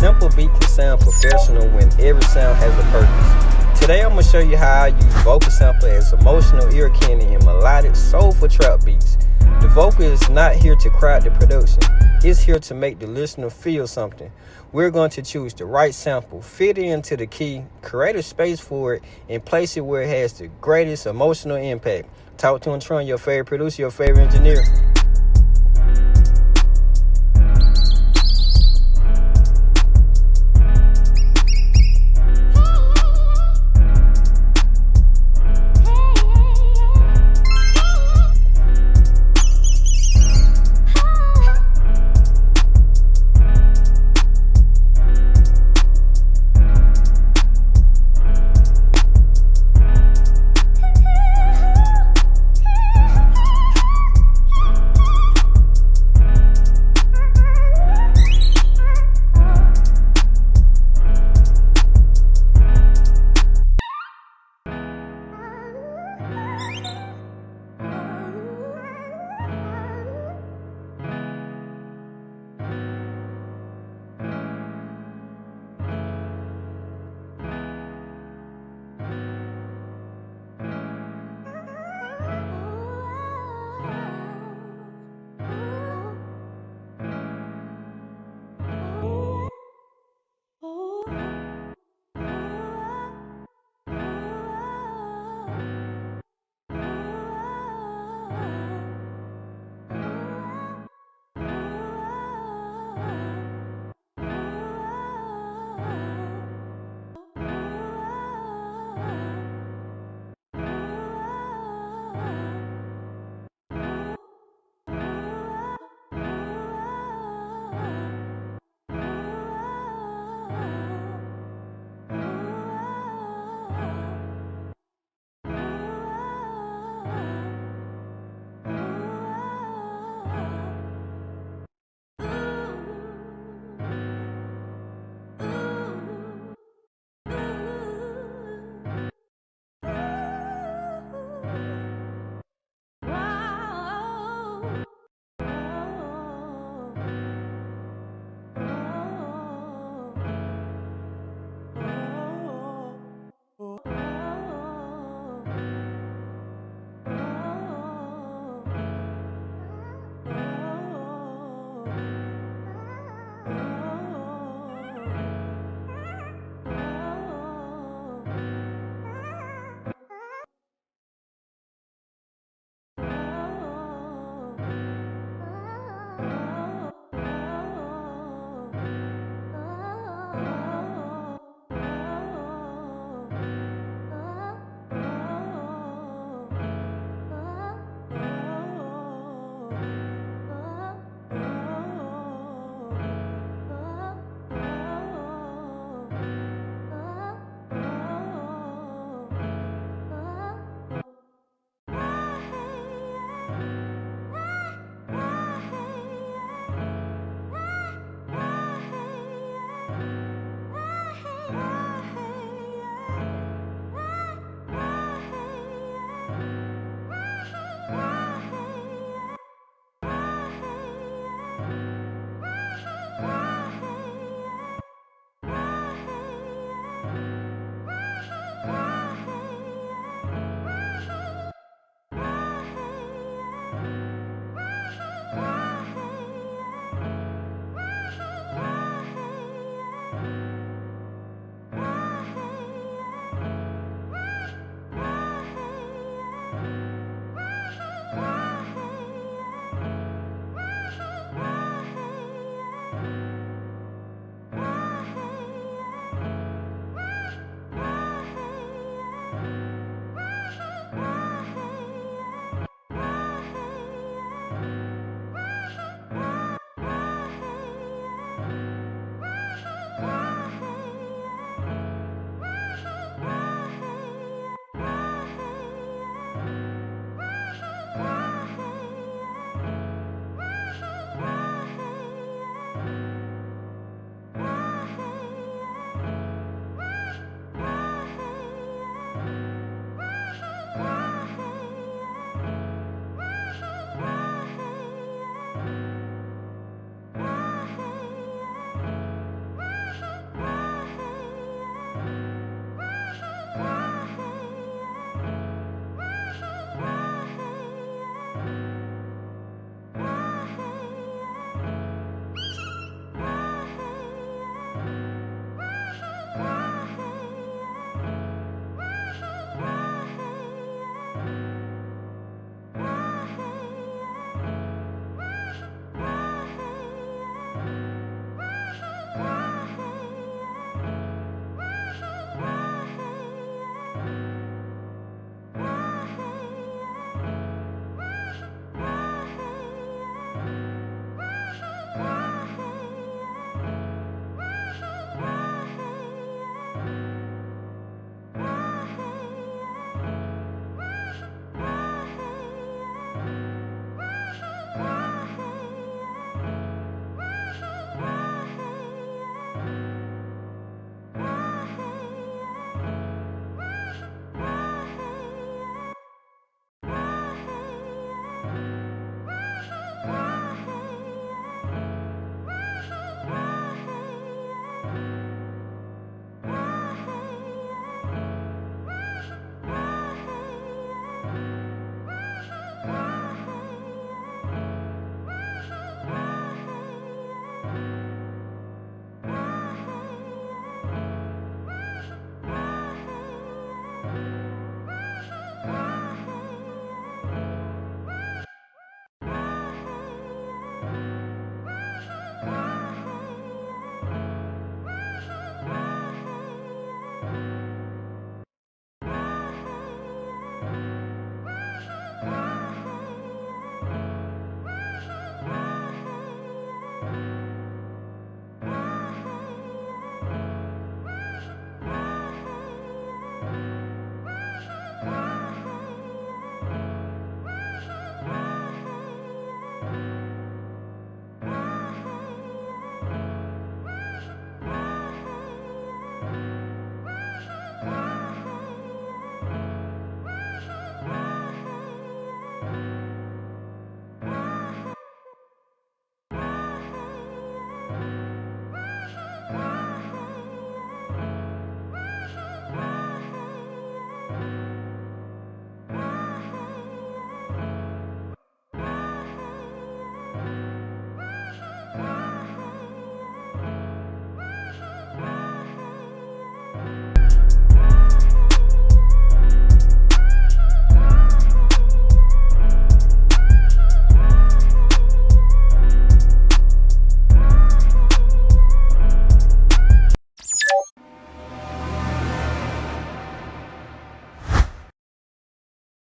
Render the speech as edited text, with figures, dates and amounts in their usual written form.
simple beat can sound professional when every sound has a purpose. Today I'm going to show you how I use vocal sample as emotional ear candy in melodic, soulful trap beats. The vocal is not here to crowd the production. It's here to make the listener feel something. We're going to choose the right sample, fit it into the key, create a space for it, and place it where it has the greatest emotional impact. Talk to Tron, your favorite producer, your favorite engineer.